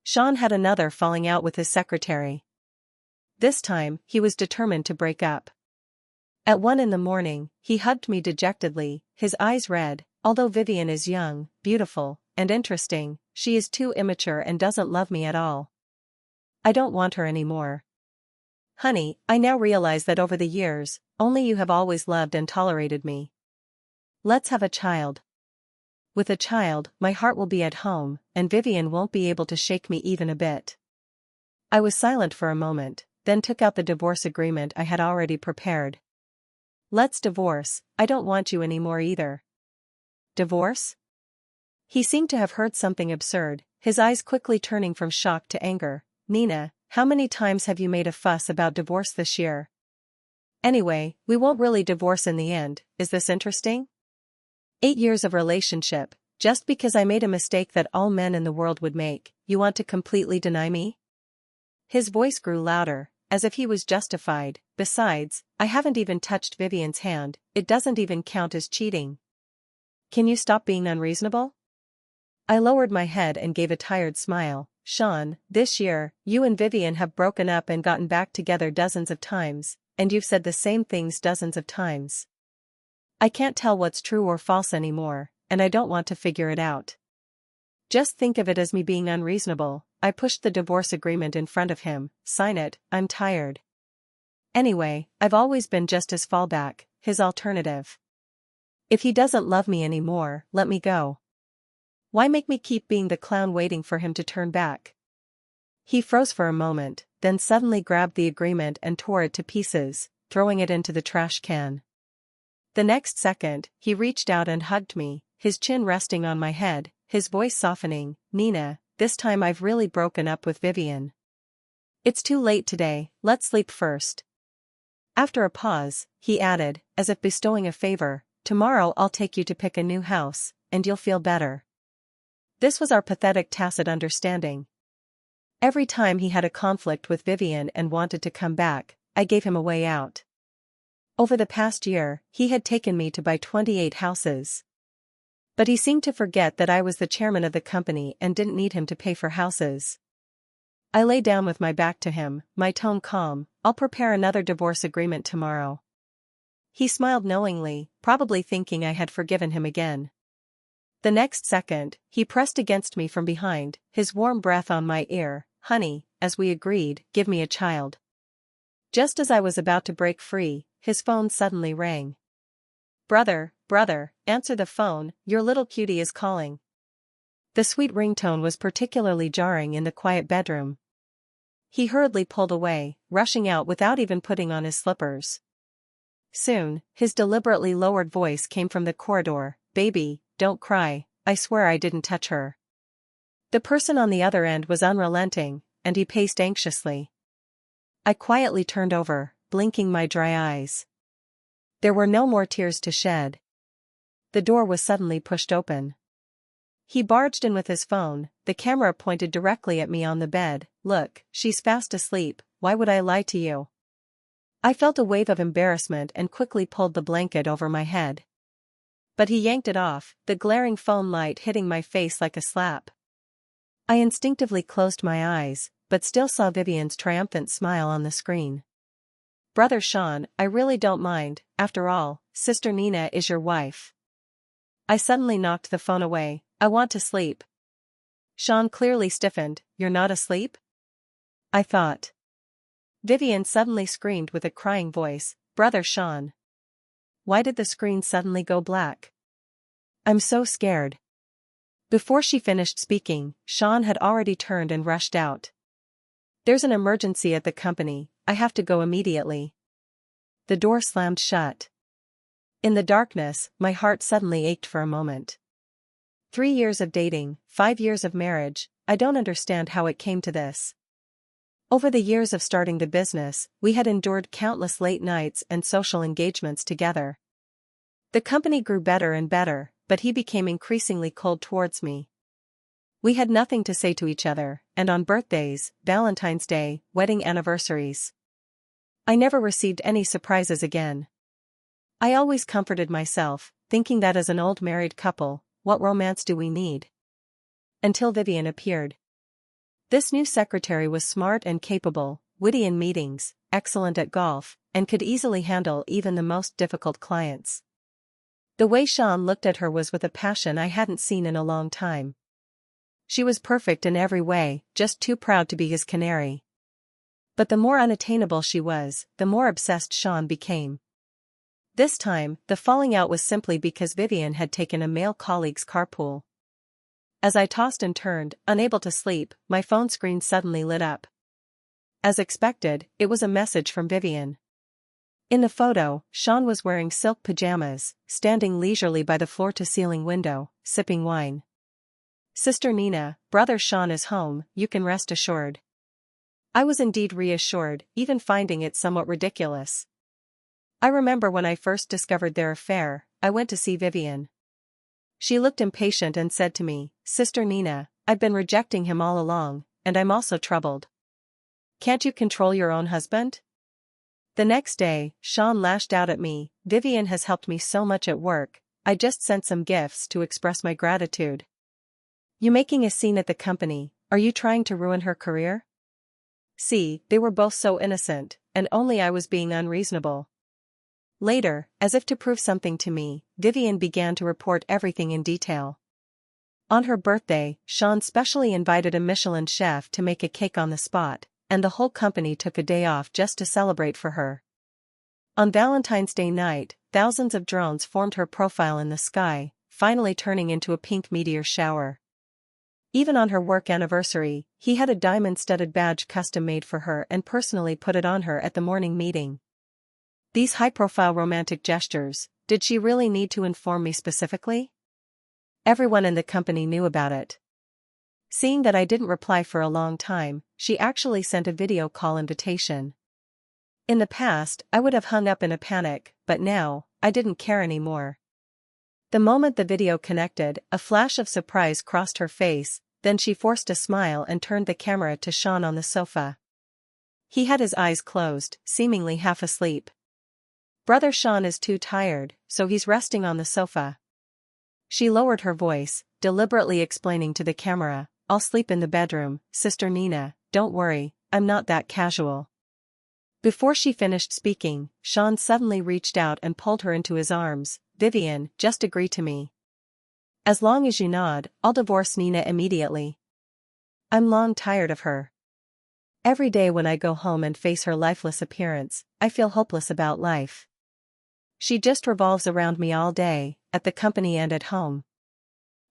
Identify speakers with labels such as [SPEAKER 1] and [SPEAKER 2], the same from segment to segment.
[SPEAKER 1] Sean had another falling out with his secretary. This time, he was determined to break up. At 1 a.m, he hugged me dejectedly, his eyes red. Although Vivian is young, beautiful, and interesting, she is too immature and doesn't love me at all. I don't want her anymore. Honey, I now realize that over the years, only you have always loved and tolerated me. Let's have a child. With a child, my heart will be at home, and Vivian won't be able to shake me even a bit. I was silent for a moment, then took out the divorce agreement I had already prepared. Let's divorce, I don't want you anymore either. Divorce? He seemed to have heard something absurd, his eyes quickly turning from shock to anger. Nina, how many times have you made a fuss about divorce this year? Anyway, we won't really divorce in the end, is this interesting? 8 years of relationship, just because I made a mistake that all men in the world would make, you want to completely deny me? His voice grew louder, as if he was justified. Besides, I haven't even touched Vivian's hand, it doesn't even count as cheating. Can you stop being unreasonable? I lowered my head and gave a tired smile. Sean, this year, you and Vivian have broken up and gotten back together dozens of times, and you've said the same things dozens of times. I can't tell what's true or false anymore, and I don't want to figure it out. Just think of it as me being unreasonable. I pushed the divorce agreement in front of him. Sign it, I'm tired. Anyway, I've always been just his fallback, his alternative. If he doesn't love me anymore, let me go. Why make me keep being the clown waiting for him to turn back? He froze for a moment, then suddenly grabbed the agreement and tore it to pieces, throwing it into the trash can. The next second, he reached out and hugged me, his chin resting on my head, his voice softening. Nina, this time I've really broken up with Vivian. It's too late today, let's sleep first. After a pause, he added, as if bestowing a favor, tomorrow I'll take you to pick a new house, and you'll feel better. This was our pathetic tacit understanding. Every time he had a conflict with Vivian and wanted to come back, I gave him a way out. Over the past year, he had taken me to buy 28 houses. But he seemed to forget that I was the chairman of the company and didn't need him to pay for houses. I lay down with my back to him, my tone calm. I'll prepare another divorce agreement tomorrow. He smiled knowingly, probably thinking I had forgiven him again. The next second, he pressed against me from behind, his warm breath on my ear. Honey, as we agreed, give me a child. Just as I was about to break free, his phone suddenly rang. Brother, answer the phone, your little cutie is calling. The sweet ringtone was particularly jarring in the quiet bedroom. He hurriedly pulled away, rushing out without even putting on his slippers. Soon, his deliberately lowered voice came from the corridor. Baby, don't cry, I swear I didn't touch her. The person on the other end was unrelenting, and he paced anxiously. I quietly turned over, blinking my dry eyes. There were no more tears to shed. The door was suddenly pushed open. He barged in with his phone, the camera pointed directly at me on the bed. Look, she's fast asleep, why would I lie to you? I felt a wave of embarrassment and quickly pulled the blanket over my head. But he yanked it off, the glaring phone light hitting my face like a slap. I instinctively closed my eyes, but still saw Vivian's triumphant smile on the screen. Brother Sean, I really don't mind, after all, Sister Nina is your wife. I suddenly knocked the phone away. I want to sleep. Sean clearly stiffened. You're not asleep? I thought. Vivian suddenly screamed with a crying voice. Brother Sean. Why did the screen suddenly go black? I'm so scared. Before she finished speaking, Sean had already turned and rushed out. There's an emergency at the company, I have to go immediately. The door slammed shut. In the darkness, my heart suddenly ached for a moment. 3 years of dating, 5 years of marriage, I don't understand how it came to this. Over the years of starting the business, we had endured countless late nights and social engagements together. The company grew better and better, but he became increasingly cold towards me. We had nothing to say to each other, and on birthdays, Valentine's Day, wedding anniversaries, I never received any surprises again. I always comforted myself, thinking that as an old married couple, what romance do we need? Until Vivian appeared. This new secretary was smart and capable, witty in meetings, excellent at golf, and could easily handle even the most difficult clients. The way Sean looked at her was with a passion I hadn't seen in a long time. She was perfect in every way, just too proud to be his canary. But the more unattainable she was, the more obsessed Sean became. This time, the falling out was simply because Vivian had taken a male colleague's carpool. As I tossed and turned, unable to sleep, my phone screen suddenly lit up. As expected, it was a message from Vivian. In the photo, Sean was wearing silk pajamas, standing leisurely by the floor-to-ceiling window, sipping wine. "Sister Nina, brother Sean is home, you can rest assured." I was indeed reassured, even finding it somewhat ridiculous. I remember when I first discovered their affair, I went to see Vivian. She looked impatient and said to me, "Sister Nina, I've been rejecting him all along, and I'm also troubled. Can't you control your own husband?" The next day, Sean lashed out at me, "Vivian has helped me so much at work, I just sent some gifts to express my gratitude." "You making a scene at the company, are you trying to ruin her career?" See, they were both so innocent, and only I was being unreasonable. Later, as if to prove something to me, Vivian began to report everything in detail. On her birthday, Sean specially invited a Michelin chef to make a cake on the spot, and the whole company took a day off just to celebrate for her. On Valentine's Day night, thousands of drones formed her profile in the sky, finally turning into a pink meteor shower. Even on her work anniversary, he had a diamond-studded badge custom-made for her and personally put it on her at the morning meeting. These high-profile romantic gestures, did she really need to inform me specifically? Everyone in the company knew about it. Seeing that I didn't reply for a long time, she actually sent a video call invitation. In the past, I would have hung up in a panic, but now, I didn't care anymore. The moment the video connected, a flash of surprise crossed her face, then she forced a smile and turned the camera to Sean on the sofa. He had his eyes closed, seemingly half asleep. "Brother Sean is too tired, so he's resting on the sofa." She lowered her voice, deliberately explaining to the camera, "I'll sleep in the bedroom, Sister Nina, don't worry, I'm not that casual." Before she finished speaking, Sean suddenly reached out and pulled her into his arms. "Vivian, just agree to me. As long as you nod, I'll divorce Nina immediately. I'm long tired of her. Every day when I go home and face her lifeless appearance, I feel hopeless about life. She just revolves around me all day, at the company and at home.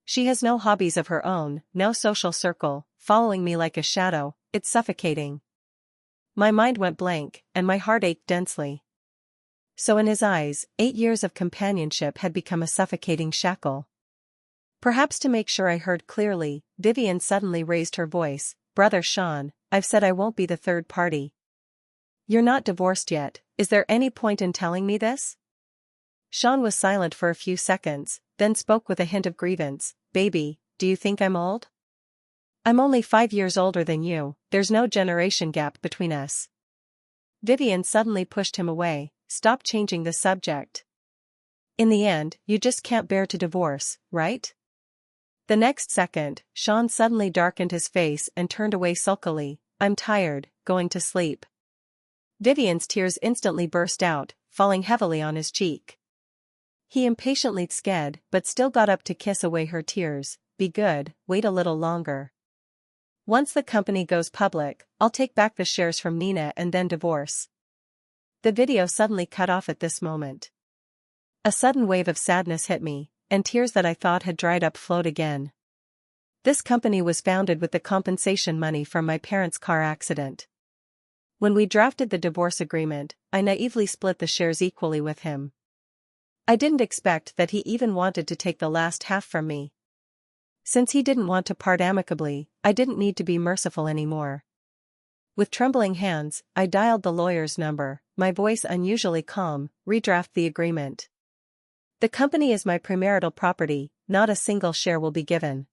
[SPEAKER 1] She has no hobbies of her own, no social circle, following me like a shadow, it's suffocating." My mind went blank, and my heart ached densely. So in his eyes, 8 years of companionship had become a suffocating shackle. Perhaps to make sure I heard clearly, Vivian suddenly raised her voice, "Brother Sean, I've said I won't be the third party. You're not divorced yet, is there any point in telling me this?" Sean was silent for a few seconds, then spoke with a hint of grievance, "Baby, do you think I'm old? I'm only 5 years older than you, there's no generation gap between us." Vivian suddenly pushed him away, "Stop changing the subject. In the end, you just can't bear to divorce, right?" The next second, Sean suddenly darkened his face and turned away sulkily, "I'm tired, going to sleep." Vivian's tears instantly burst out, falling heavily on his cheek. He impatiently sked, but still got up to kiss away her tears. "Be good, wait a little longer. Once the company goes public, I'll take back the shares from Nina and then divorce." The video suddenly cut off at this moment. A sudden wave of sadness hit me, and tears that I thought had dried up flowed again. This company was founded with the compensation money from my parents' car accident. When we drafted the divorce agreement, I naively split the shares equally with him. I didn't expect that he even wanted to take the last half from me. Since he didn't want to part amicably, I didn't need to be merciful anymore. With trembling hands, I dialed the lawyer's number, my voice unusually calm, "Redraft the agreement. The company is my premarital property, not a single share will be given."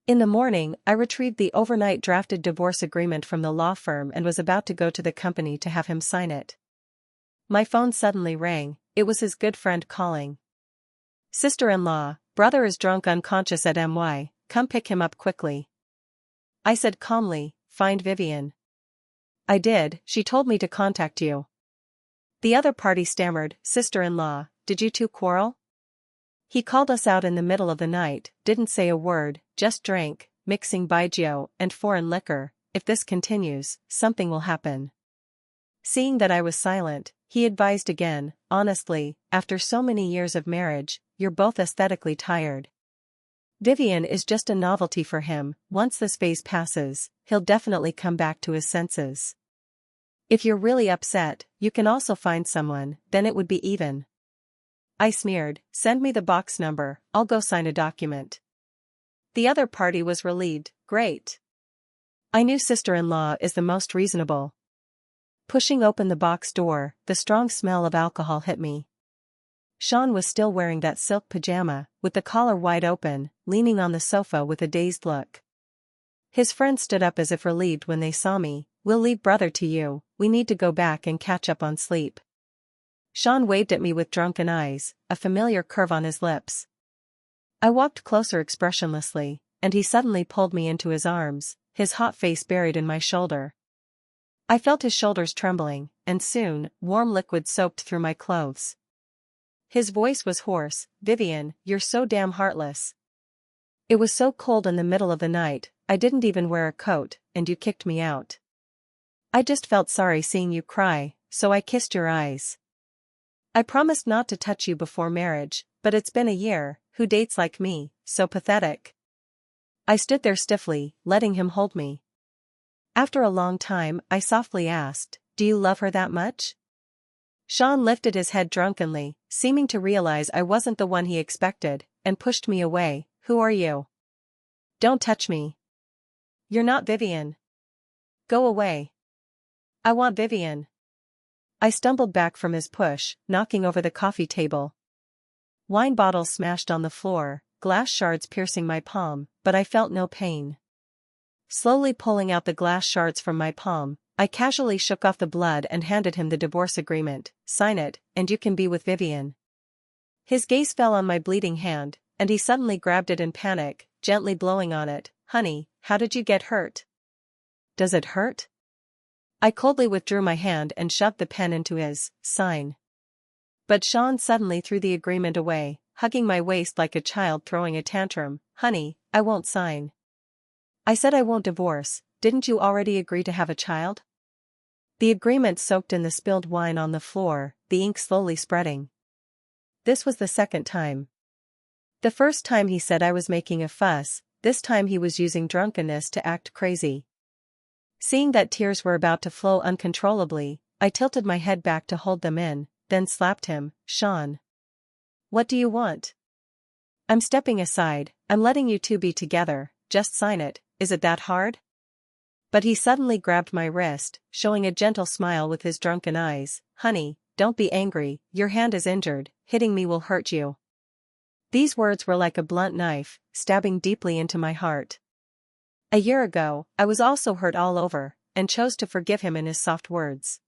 [SPEAKER 1] In the morning, I retrieved the overnight drafted divorce agreement from the law firm and was about to go to the company to have him sign it. My phone suddenly rang, it was his good friend calling. "Sister-in-law, brother is drunk unconscious at MY, come pick him up quickly." I said calmly, find Vivian. I did, she told me to contact you. The other party stammered, sister-in-law, did you two quarrel? He called us out in the middle of the night, didn't say a word, just drank, mixing baijiu and foreign liquor. If this continues, something will happen. Seeing that I was silent, he advised again, honestly, after so many years of marriage, you're both aesthetically tired. Vivian is just a novelty for him. Once this phase passes, he'll definitely come back to his senses. If you're really upset, you can also find someone, then it would be even. I sneered, send me the box number, I'll go sign a document. The other party was relieved, great. I knew sister-in-law is the most reasonable. Pushing open the box door, the strong smell of alcohol hit me. Sean was still wearing that silk pajama, with the collar wide open, leaning on the sofa with a dazed look. His friends stood up as if relieved when they saw me. We'll leave brother to you, we need to go back and catch up on sleep. Sean waved at me with drunken eyes, a familiar curve on his lips. I walked closer expressionlessly, and he suddenly pulled me into his arms, his hot face buried in my shoulder. I felt his shoulders trembling, and soon, warm liquid soaked through my clothes. His voice was hoarse, Vivian, you're so damn heartless. It was so cold in the middle of the night, I didn't even wear a coat, and you kicked me out. I just felt sorry seeing you cry, so I kissed your eyes. I promised not to touch you before marriage, but it's been a year, who dates like me, so pathetic. I stood there stiffly, letting him hold me. After a long time, I softly asked, do you love her that much? Sean lifted his head drunkenly, seeming to realize I wasn't the one he expected, and pushed me away. Who are you? Don't touch me. You're not Vivian. Go away. I want Vivian. I stumbled back from his push, knocking over the coffee table. Wine bottles smashed on the floor, glass shards piercing my palm, but I felt no pain. Slowly pulling out the glass shards from my palm, I casually shook off the blood and handed him the divorce agreement. Sign it, and you can be with Vivian. His gaze fell on my bleeding hand, and he suddenly grabbed it in panic, gently blowing on it. Honey, how did you get hurt? Does it hurt? I coldly withdrew my hand and shoved the pen into his. Sign. But Sean suddenly threw the agreement away, hugging my waist like a child throwing a tantrum. Honey, I won't sign. I said I won't divorce. Didn't you already agree to have a child? The agreement soaked in the spilled wine on the floor, the ink slowly spreading. This was the second time. The first time he said I was making a fuss, this time he was using drunkenness to act crazy. Seeing that tears were about to flow uncontrollably, I tilted my head back to hold them in, then slapped him. Sean. What do you want? I'm stepping aside, I'm letting you two be together, just sign it, is it that hard? But he suddenly grabbed my wrist, showing a gentle smile with his drunken eyes. Honey, don't be angry, your hand is injured, hitting me will hurt you. These words were like a blunt knife, stabbing deeply into my heart. A year ago, I was also hurt all over, and chose to forgive him in his soft words.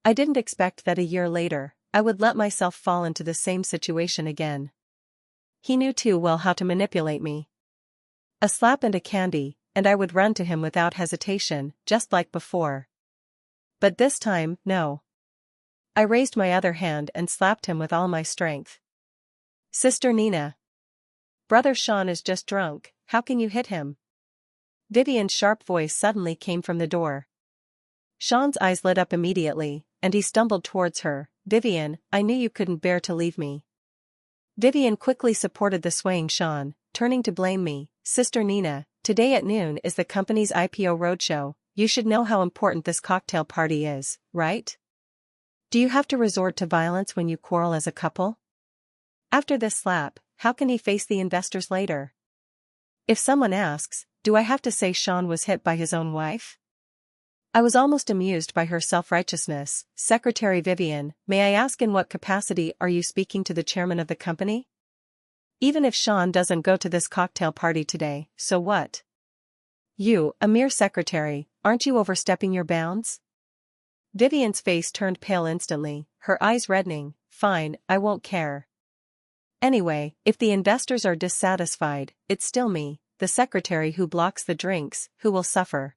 [SPEAKER 1] I didn't expect that a year later, I would let myself fall into the same situation again. He knew too well how to manipulate me. A slap and a candy, and I would run to him without hesitation, just like before. But this time, no. I raised my other hand and slapped him with all my strength. Sister Nina. Brother Sean is just drunk, how can you hit him? Vivian's sharp voice suddenly came from the door. Sean's eyes lit up immediately, and he stumbled towards her. Vivian, I knew you couldn't bear to leave me. Vivian quickly supported the swaying Sean, turning to blame me. Sister Nina, today at noon is the company's IPO roadshow, you should know how important this cocktail party is, right? Do you have to resort to violence when you quarrel as a couple? After this slap, how can he face the investors later? If someone asks, do I have to say Sean was hit by his own wife? I was almost amused by her self-righteousness. Secretary Vivian, may I ask in what capacity are you speaking to the chairman of the company? Even if Sean doesn't go to this cocktail party today, so what? You, a mere secretary, aren't you overstepping your bounds? Vivian's face turned pale instantly, her eyes reddening. Fine, I won't care. Anyway, if the investors are dissatisfied, it's still me, the secretary who blocks the drinks, who will suffer.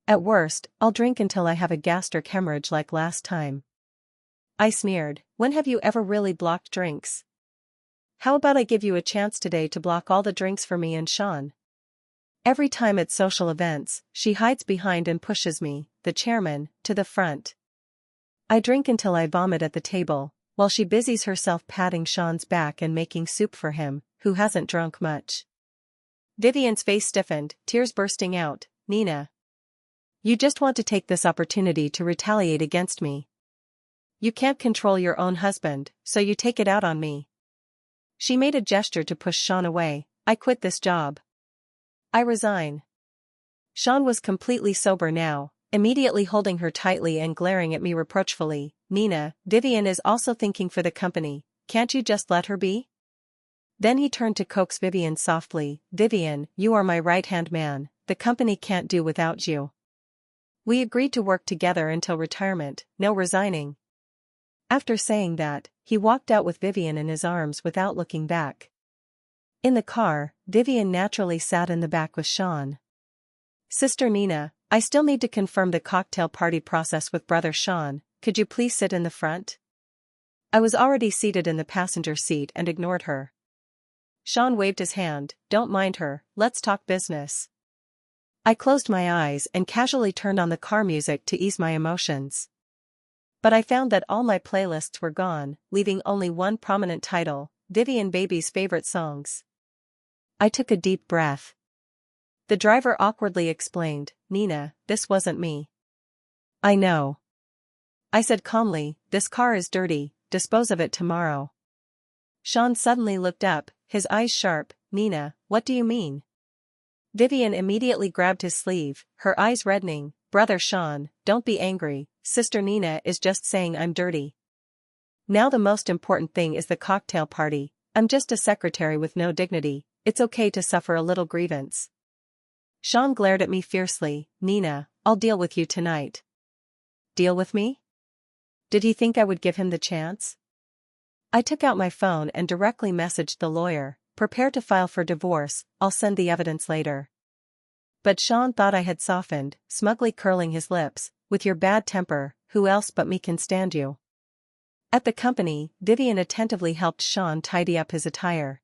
[SPEAKER 1] At worst, I'll drink until I have a gastric hemorrhage like last time. I sneered, when have you ever really blocked drinks? How about I give you a chance today to block all the drinks for me and Sean? Every time at social events, she hides behind and pushes me, the chairman, to the front. I drink until I vomit at the table, while she busies herself patting Sean's back and making soup for him, who hasn't drunk much. Vivian's face stiffened, tears bursting out. Nina. You just want to take this opportunity to retaliate against me. You can't control your own husband, so you take it out on me. She made a gesture to push Sean away. I quit this job. I resign. Sean was completely sober now, immediately holding her tightly and glaring at me reproachfully. Nina, Vivian is also thinking for the company, can't you just let her be? Then he turned to coax Vivian softly. Vivian, you are my right-hand man, the company can't do without you. We agreed to work together until retirement, no resigning. After saying that, he walked out with Vivian in his arms without looking back. In the car, Vivian naturally sat in the back with Sean. Sister Nina, I still need to confirm the cocktail party process with brother Sean, could you please sit in the front? I was already seated in the passenger seat and ignored her. Sean waved his hand, don't mind her, let's talk business. I closed my eyes and casually turned on the car music to ease my emotions. But I found that all my playlists were gone, leaving only one prominent title, Vivian Baby's favorite songs. I took a deep breath. The driver awkwardly explained, Nina, this wasn't me. I know. I said calmly, this car is dirty, dispose of it tomorrow. Sean suddenly looked up, his eyes sharp. Nina, what do you mean? Vivian immediately grabbed his sleeve, her eyes reddening. Brother Sean, don't be angry, Sister Nina is just saying I'm dirty. Now the most important thing is the cocktail party. I'm just a secretary with no dignity, it's okay to suffer a little grievance. Sean glared at me fiercely. Nina, I'll deal with you tonight. Deal with me? Did he think I would give him the chance? I took out my phone and directly messaged the lawyer, prepare to file for divorce, I'll send the evidence later. But Sean thought I had softened, smugly curling his lips, with your bad temper, who else but me can stand you? At the company, Vivian attentively helped Sean tidy up his attire.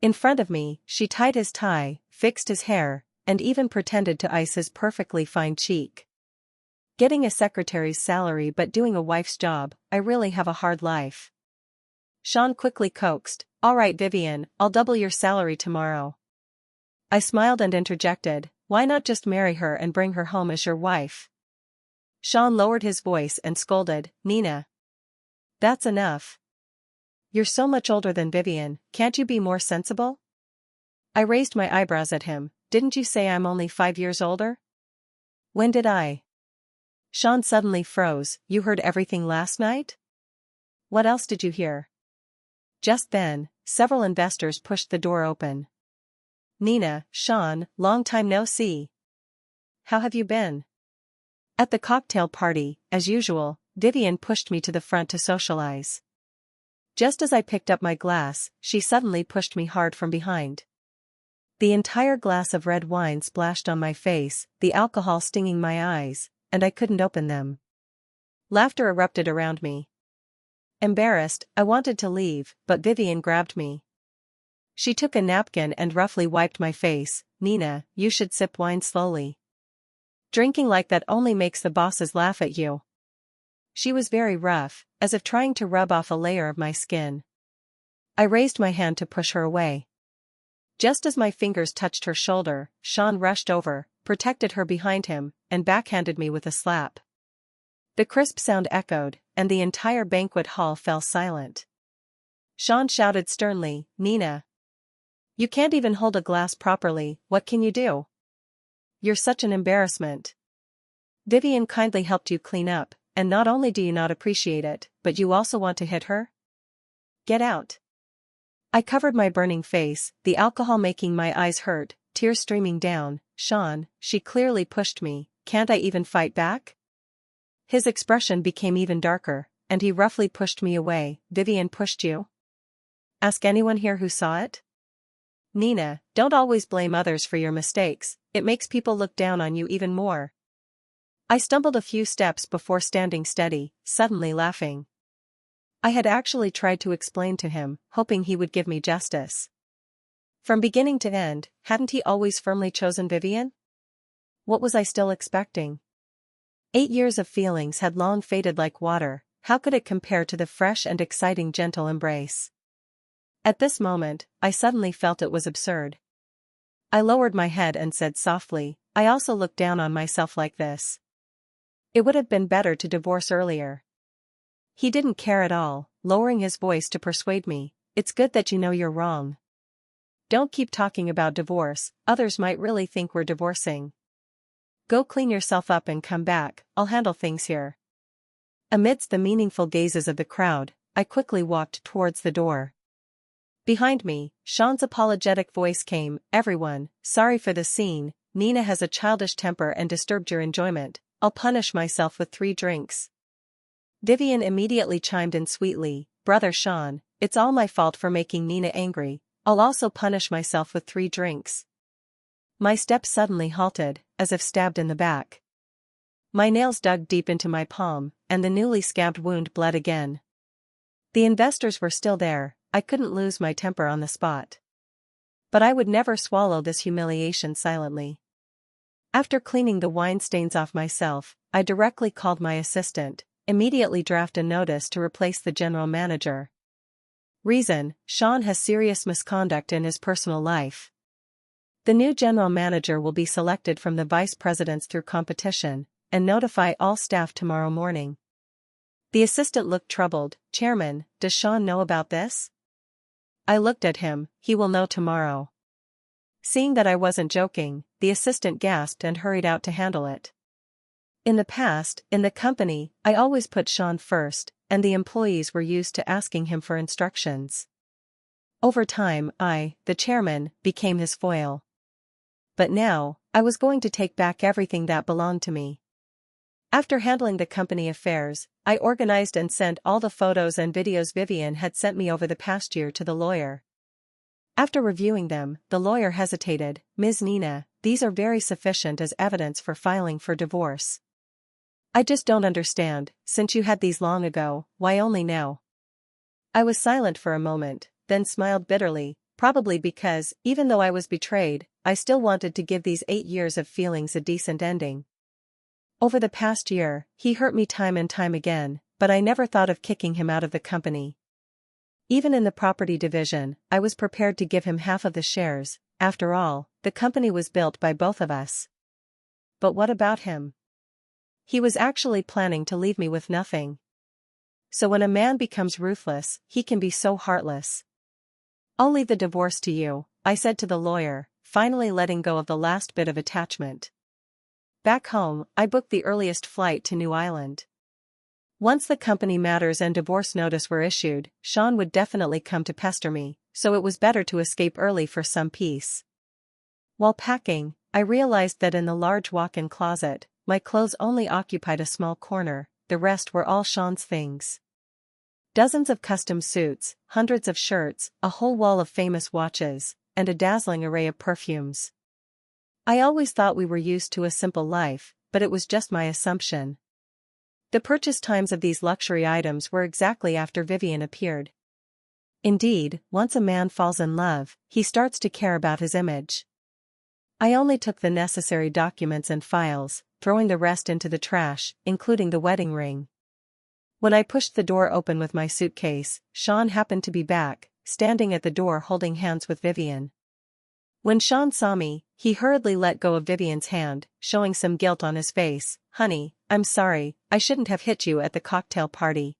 [SPEAKER 1] In front of me, she tied his tie, fixed his hair, and even pretended to ice his perfectly fine cheek. Getting a secretary's salary but doing a wife's job, I really have a hard life. Sean quickly coaxed, all right Vivian, I'll double your salary tomorrow. I smiled and interjected, why not just marry her and bring her home as your wife? Sean lowered his voice and scolded, Nina. That's enough. You're so much older than Vivian, can't you be more sensible? I raised my eyebrows at him, didn't you say I'm only 5 years older? When did I? Sean suddenly froze, you heard everything last night? What else did you hear? Just then, several investors pushed the door open. Nina, Sean, long time no see. How have you been? At the cocktail party, as usual, Vivian pushed me to the front to socialize. Just as I picked up my glass, she suddenly pushed me hard from behind. The entire glass of red wine splashed on my face, the alcohol stinging my eyes, and I couldn't open them. Laughter erupted around me. Embarrassed, I wanted to leave, but Vivian grabbed me. She took a napkin and roughly wiped my face. Nina, you should sip wine slowly. Drinking like that only makes the bosses laugh at you. She was very rough, as if trying to rub off a layer of my skin. I raised my hand to push her away. Just as my fingers touched her shoulder, Sean rushed over, protected her behind him, and backhanded me with a slap. The crisp sound echoed, and the entire banquet hall fell silent. Sean shouted sternly, Nina. You can't even hold a glass properly, what can you do? You're such an embarrassment. Vivian kindly helped you clean up, and not only do you not appreciate it, but you also want to hit her? Get out. I covered my burning face, the alcohol making my eyes hurt, tears streaming down. Sean, she clearly pushed me, can't I even fight back? His expression became even darker, and he roughly pushed me away. Vivian pushed you? Ask anyone here who saw it? Nina, don't always blame others for your mistakes, it makes people look down on you even more. I stumbled a few steps before standing steady, suddenly laughing. I had actually tried to explain to him, hoping he would give me justice. From beginning to end, hadn't he always firmly chosen Vivian? What was I still expecting? 8 years of feelings had long faded like water, how could it compare to the fresh and exciting gentle embrace? At this moment, I suddenly felt it was absurd. I lowered my head and said softly, I also look down on myself like this. It would have been better to divorce earlier. He didn't care at all, lowering his voice to persuade me, it's good that you know you're wrong. Don't keep talking about divorce, others might really think we're divorcing. Go clean yourself up and come back, I'll handle things here. Amidst the meaningful gazes of the crowd, I quickly walked towards the door. Behind me, Sean's apologetic voice came, everyone, sorry for the scene, Nina has a childish temper and disturbed your enjoyment, I'll punish myself with 3 drinks. Vivian immediately chimed in sweetly, Brother Sean, it's all my fault for making Nina angry, I'll also punish myself with 3 drinks. My steps suddenly halted, as if stabbed in the back. My nails dug deep into my palm, and the newly scabbed wound bled again. The investors were still there, I couldn't lose my temper on the spot. But I would never swallow this humiliation silently. After cleaning the wine stains off myself, I directly called my assistant, immediately draft a notice to replace the general manager. Reason, Sean has serious misconduct in his personal life. The new general manager will be selected from the vice presidents through competition, and notify all staff tomorrow morning. The assistant looked troubled, Chairman, does Sean know about this? I looked at him, he will know tomorrow. Seeing that I wasn't joking, the assistant gasped and hurried out to handle it. In the past, in the company, I always put Sean first, and the employees were used to asking him for instructions. Over time, I, the chairman, became his foil. But now, I was going to take back everything that belonged to me. After handling the company affairs, I organized and sent all the photos and videos Vivian had sent me over the past year to the lawyer. After reviewing them, the lawyer hesitated, Ms. Nina, these are very sufficient as evidence for filing for divorce. I just don't understand, since you had these long ago, why only now? I was silent for a moment, then smiled bitterly, probably because, even though I was betrayed, I still wanted to give these 8 years of feelings a decent ending. Over the past year, he hurt me time and time again, but I never thought of kicking him out of the company. Even in the property division, I was prepared to give him half of the shares, after all, the company was built by both of us. But what about him? He was actually planning to leave me with nothing. So when a man becomes ruthless, he can be so heartless. I'll leave the divorce to you, I said to the lawyer, finally letting go of the last bit of attachment. Back home, I booked the earliest flight to New Island. Once the company matters and divorce notice were issued, Sean would definitely come to pester me, so it was better to escape early for some peace. While packing, I realized that in the large walk-in closet, my clothes only occupied a small corner, the rest were all Sean's things. Dozens of custom suits, hundreds of shirts, a whole wall of famous watches, and a dazzling array of perfumes. I always thought we were used to a simple life, but it was just my assumption. The purchase times of these luxury items were exactly after Vivian appeared. Indeed, once a man falls in love, he starts to care about his image. I only took the necessary documents and files, throwing the rest into the trash, including the wedding ring. When I pushed the door open with my suitcase, Sean happened to be back, standing at the door holding hands with Vivian. When Sean saw me, he hurriedly let go of Vivian's hand, showing some guilt on his face. Honey, I'm sorry, I shouldn't have hit you at the cocktail party.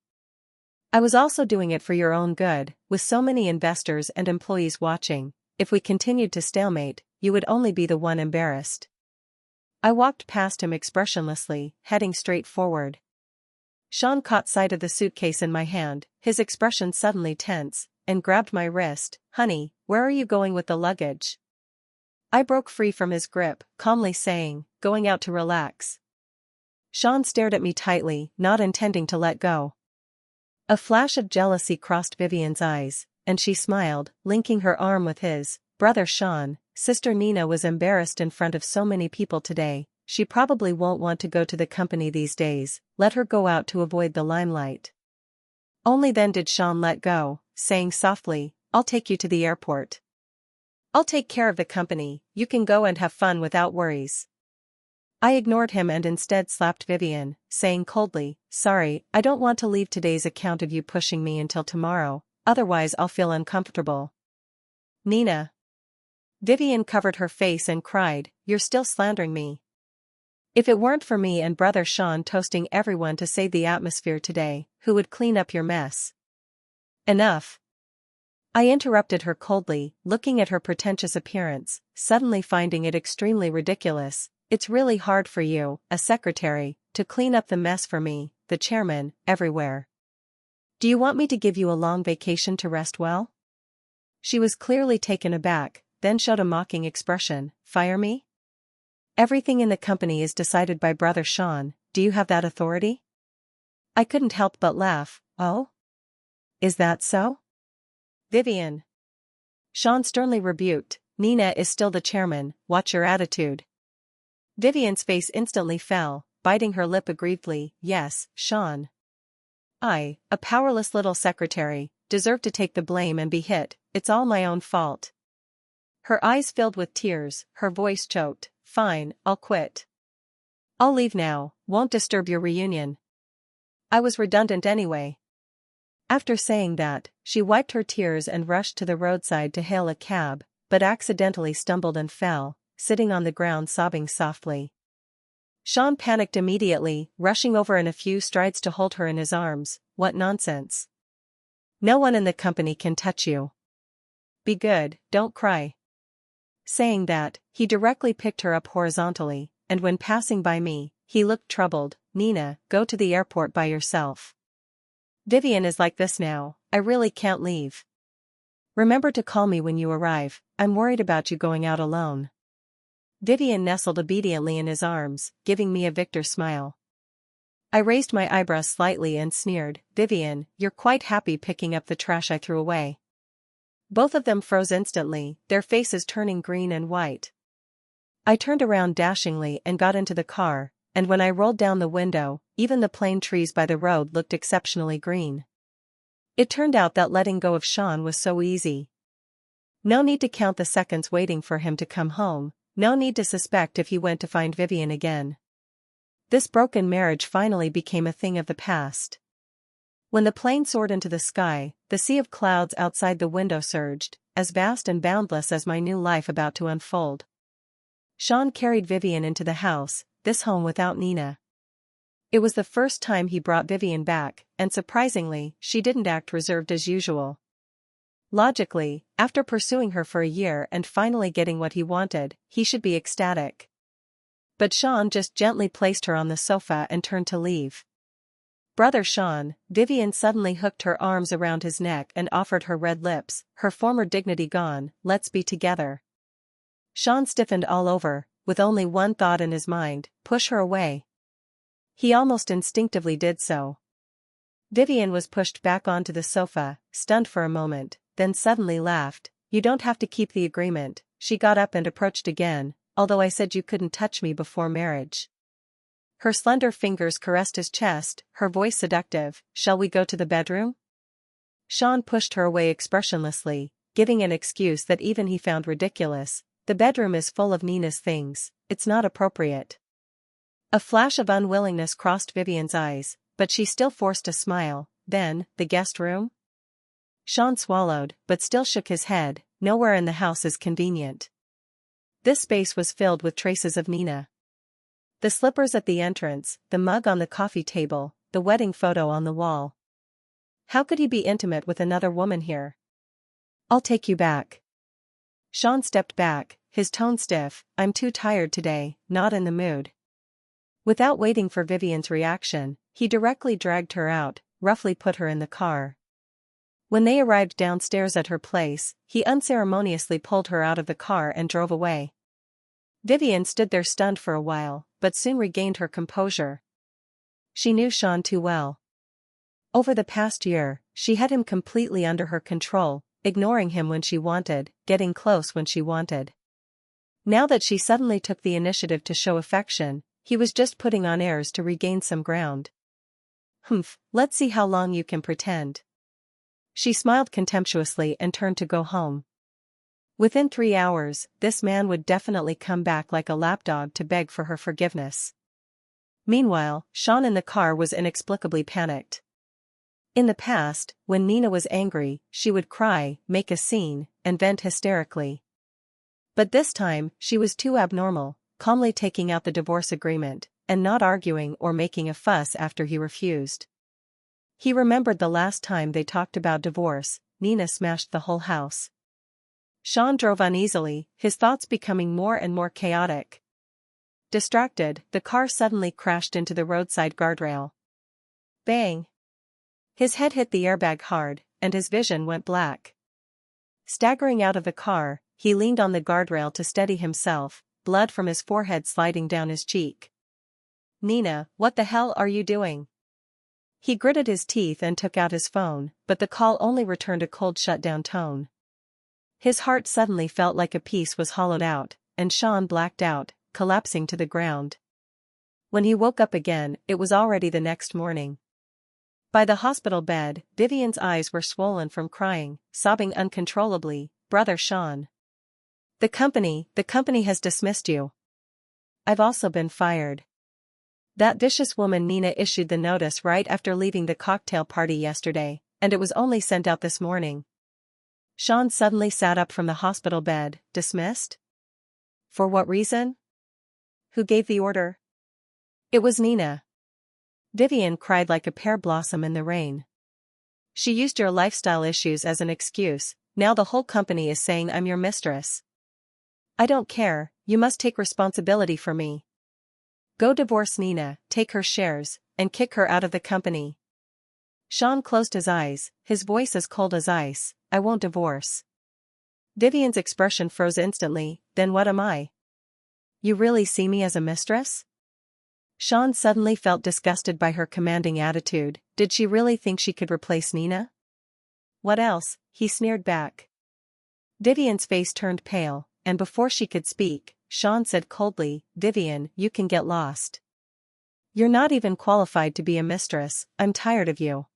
[SPEAKER 1] I was also doing it for your own good, with so many investors and employees watching. If we continued to stalemate, you would only be the one embarrassed. I walked past him expressionlessly, heading straight forward. Sean caught sight of the suitcase in my hand, his expression suddenly tense, and grabbed my wrist. Honey, where are you going with the luggage? I broke free from his grip, calmly saying, going out to relax. Sean stared at me tightly, not intending to let go. A flash of jealousy crossed Vivian's eyes, and she smiled, linking her arm with his. Brother Sean, Sister Nina was embarrassed in front of so many people today. She probably won't want to go to the company these days, let her go out to avoid the limelight. Only then did Sean let go, saying softly, I'll take you to the airport. I'll take care of the company, you can go and have fun without worries. I ignored him and instead slapped Vivian, saying coldly, sorry, I don't want to leave today's account of you pushing me until tomorrow, otherwise I'll feel uncomfortable. Nina. Vivian covered her face and cried, you're still slandering me. If it weren't for me and Brother Sean toasting everyone to save the atmosphere today, who would clean up your mess? Enough. I interrupted her coldly, looking at her pretentious appearance, suddenly finding it extremely ridiculous. It's really hard for you, a secretary, to clean up the mess for me, the chairman, everywhere. Do you want me to give you a long vacation to rest well? She was clearly taken aback, then showed a mocking expression, fire me? Everything in the company is decided by Brother Sean, do you have that authority? I couldn't help but laugh, oh? Is that so? Vivian. Sean sternly rebuked, Nina is still the chairman, watch your attitude. Vivian's face instantly fell, biting her lip aggrievedly, yes, Sean. I, a powerless little secretary, deserve to take the blame and be hit, it's all my own fault. Her eyes filled with tears, her voice choked, fine, I'll quit. I'll leave now, won't disturb your reunion. I was redundant anyway. After saying that, she wiped her tears and rushed to the roadside to hail a cab, but accidentally stumbled and fell, sitting on the ground sobbing softly. Sean panicked immediately, rushing over in a few strides to hold her in his arms, what nonsense. No one in the company can touch you. Be good, don't cry. Saying that, he directly picked her up horizontally, and when passing by me, he looked troubled, Nina, go to the airport by yourself. Vivian is like this now, I really can't leave. Remember to call me when you arrive, I'm worried about you going out alone. Vivian nestled obediently in his arms, giving me a victor smile. I raised my eyebrows slightly and sneered, Vivian, you're quite happy picking up the trash I threw away. Both of them froze instantly, their faces turning green and white. I turned around dashingly and got into the car, and when I rolled down the window, even the plane trees by the road looked exceptionally green. It turned out that letting go of Sean was so easy. No need to count the seconds waiting for him to come home, no need to suspect if he went to find Vivian again. This broken marriage finally became a thing of the past. When the plane soared into the sky, the sea of clouds outside the window surged, as vast and boundless as my new life about to unfold. Sean carried Vivian into the house, this home without Nina. It was the first time he brought Vivian back, and surprisingly, she didn't act reserved as usual. Logically, after pursuing her for a year and finally getting what he wanted, he should be ecstatic. But Sean just gently placed her on the sofa and turned to leave. Brother Sean, Vivian suddenly hooked her arms around his neck and offered her red lips, her former dignity gone, let's be together. Sean stiffened all over, with only one thought in his mind, push her away. He almost instinctively did so. Vivian was pushed back onto the sofa, stunned for a moment, then suddenly laughed, you don't have to keep the agreement. She got up and approached again, although I said you couldn't touch me before marriage. Her slender fingers caressed his chest, her voice seductive, shall we go to the bedroom? Sean pushed her away expressionlessly, giving an excuse that even he found ridiculous, the bedroom is full of Nina's things, it's not appropriate. A flash of unwillingness crossed Vivian's eyes, but she still forced a smile, then, the guest room? Sean swallowed, but still shook his head, nowhere in the house is convenient. This space was filled with traces of Nina. The slippers at the entrance, the mug on the coffee table, the wedding photo on the wall. How could he be intimate with another woman here? I'll take you back. Sean stepped back, his tone stiff, I'm too tired today, not in the mood. Without waiting for Vivian's reaction, he directly dragged her out, roughly put her in the car. When they arrived downstairs at her place, he unceremoniously pulled her out of the car and drove away. Vivian stood there stunned for a while, but soon regained her composure. She knew Sean too well. Over the past year, she had him completely under her control, ignoring him when she wanted, getting close when she wanted. Now that she suddenly took the initiative to show affection, he was just putting on airs to regain some ground. Humph, let's see how long you can pretend. She smiled contemptuously and turned to go home. Within 3 hours, this man would definitely come back like a lapdog to beg for her forgiveness. Meanwhile, Sean in the car was inexplicably panicked. In the past, when Nina was angry, she would cry, make a scene, and vent hysterically. But this time, she was too abnormal, calmly taking out the divorce agreement, and not arguing or making a fuss after he refused. He remembered the last time they talked about divorce, Nina smashed the whole house. Sean drove uneasily, his thoughts becoming more and more chaotic. Distracted, the car suddenly crashed into the roadside guardrail. Bang! His head hit the airbag hard, and his vision went black. Staggering out of the car, he leaned on the guardrail to steady himself, blood from his forehead sliding down his cheek. Nina, what the hell are you doing? He gritted his teeth and took out his phone, but the call only returned a cold shutdown tone. His heart suddenly felt like a piece was hollowed out, and Sean blacked out, collapsing to the ground. When he woke up again, it was already the next morning. By the hospital bed, Vivian's eyes were swollen from crying, sobbing uncontrollably, "Brother Sean. The company has dismissed you. I've also been fired." That vicious woman Nina issued the notice right after leaving the cocktail party yesterday, and it was only sent out this morning. Sean suddenly sat up from the hospital bed. Dismissed? For what reason? Who gave the order? It was Nina. Vivian cried like a pear blossom in the rain. She used your lifestyle issues as an excuse. Now the whole company is saying I'm your mistress. I don't care, you must take responsibility for me. Go divorce Nina, take her shares, and kick her out of the company. Sean closed his eyes, his voice as cold as ice. I won't divorce. Vivian's expression froze instantly. Then what am I? You really see me as a mistress? Sean suddenly felt disgusted by her commanding attitude. Did she really think she could replace Nina? What else? He sneered back. Vivian's face turned pale, and before she could speak, Sean said coldly, Vivian, you can get lost. You're not even qualified to be a mistress. I'm tired of you.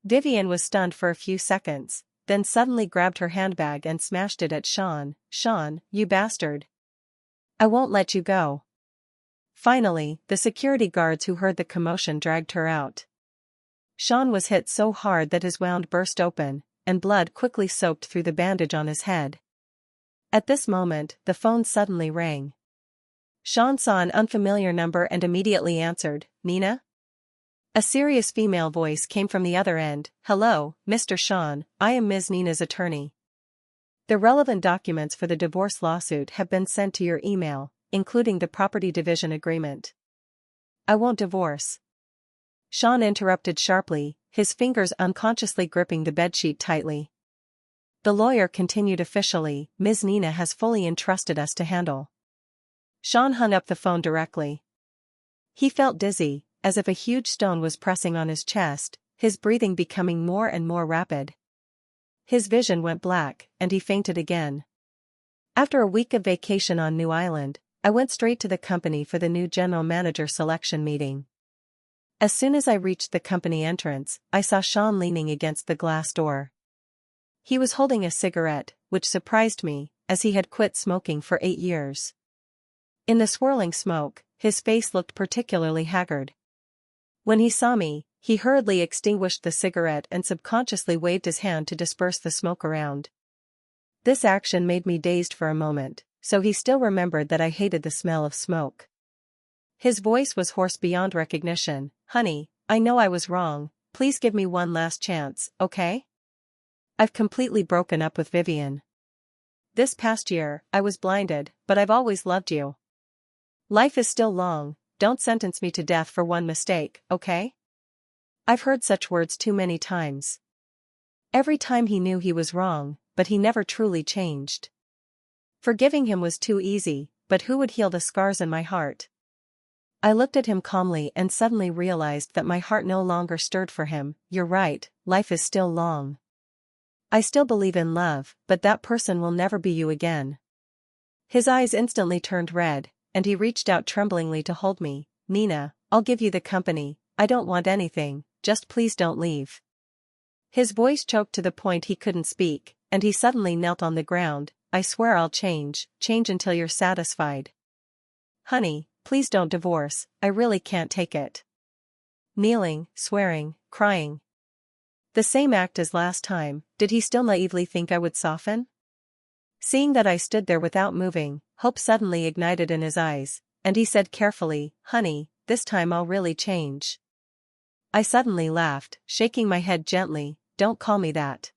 [SPEAKER 1] Vivian was stunned for a few seconds, then suddenly grabbed her handbag and smashed it at Sean. Sean, you bastard. I won't let you go. Finally, the security guards who heard the commotion dragged her out. Sean was hit so hard that his wound burst open, and blood quickly soaked through the bandage on his head. At this moment, the phone suddenly rang. Sean saw an unfamiliar number and immediately answered. Nina? A serious female voice came from the other end. Hello, Mr. Sean, I am Ms. Nina's attorney. The relevant documents for the divorce lawsuit have been sent to your email, including the property division agreement. I won't divorce. Sean interrupted sharply, his fingers unconsciously gripping the bedsheet tightly. The lawyer continued officially, Ms. Nina has fully entrusted us to handle. Sean hung up the phone directly. He felt dizzy, as if a huge stone was pressing on his chest, his breathing becoming more and more rapid. His vision went black, and he fainted again. After a week of vacation on New Island, I went straight to the company for the new general manager selection meeting. As soon as I reached the company entrance, I saw Sean leaning against the glass door. He was holding a cigarette, which surprised me, as he had quit smoking for 8 years. In the swirling smoke, his face looked particularly haggard. When he saw me, he hurriedly extinguished the cigarette and subconsciously waved his hand to disperse the smoke around. This action made me dazed for a moment, so he still remembered that I hated the smell of smoke. His voice was hoarse beyond recognition. Honey, I know I was wrong, please give me one last chance, okay? I've completely broken up with Vivian. This past year, I was blinded, but I've always loved you. Life is still long, don't sentence me to death for one mistake, okay? I've heard such words too many times. Every time he knew he was wrong, but he never truly changed. Forgiving him was too easy, but who would heal the scars in my heart? I looked at him calmly and suddenly realized that my heart no longer stirred for him. You're right, life is still long. I still believe in love, but that person will never be you again." His eyes instantly turned red, and he reached out tremblingly to hold me. "Nina, I'll give you the company, I don't want anything, just please don't leave." His voice choked to the point he couldn't speak, and he suddenly knelt on the ground. "I swear I'll change until you're satisfied. Honey, please don't divorce, I really can't take it." Kneeling, swearing, crying. The same act as last time. Did he still naively think I would soften? Seeing that I stood there without moving, hope suddenly ignited in his eyes, and he said carefully, "Honey, this time I'll really change." I suddenly laughed, shaking my head gently. "Don't call me that.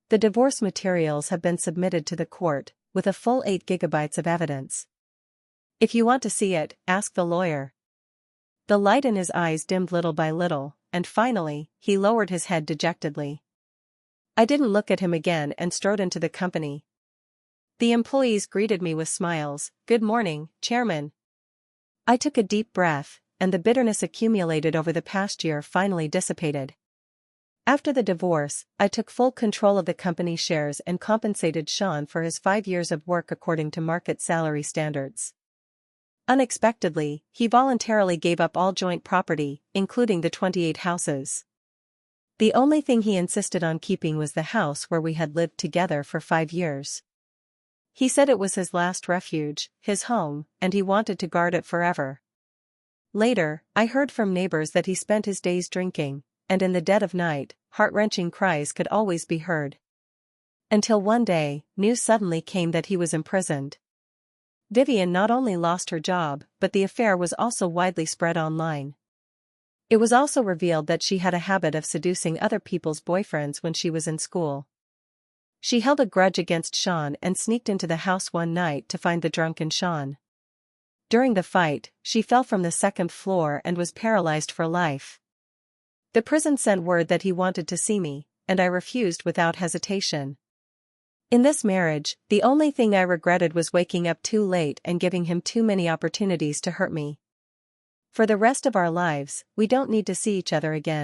[SPEAKER 1] The divorce materials have been submitted to the court, with a full 8 gigabytes of evidence. If you want to see it, ask the lawyer." The light in his eyes dimmed little by little, and finally, he lowered his head dejectedly. I didn't look at him again and strode into the company. The employees greeted me with smiles. "Good morning, Chairman." I took a deep breath, and the bitterness accumulated over the past year finally dissipated. After the divorce, I took full control of the company shares and compensated Sean for his 5 years of work according to market salary standards. Unexpectedly, he voluntarily gave up all joint property, including the 28 houses. The only thing he insisted on keeping was the house where we had lived together for 5 years. He said it was his last refuge, his home, and he wanted to guard it forever. Later, I heard from neighbors that he spent his days drinking, and in the dead of night, heart-wrenching cries could always be heard. Until one day, news suddenly came that he was imprisoned. Vivian not only lost her job, but the affair was also widely spread online. It was also revealed that she had a habit of seducing other people's boyfriends when she was in school. She held a grudge against Sean and sneaked into the house one night to find the drunken Sean. During the fight, she fell from the 2nd floor and was paralyzed for life. The prison sent word that he wanted to see me, and I refused without hesitation. In this marriage, the only thing I regretted was waking up too late and giving him too many opportunities to hurt me. For the rest of our lives, we don't need to see each other again.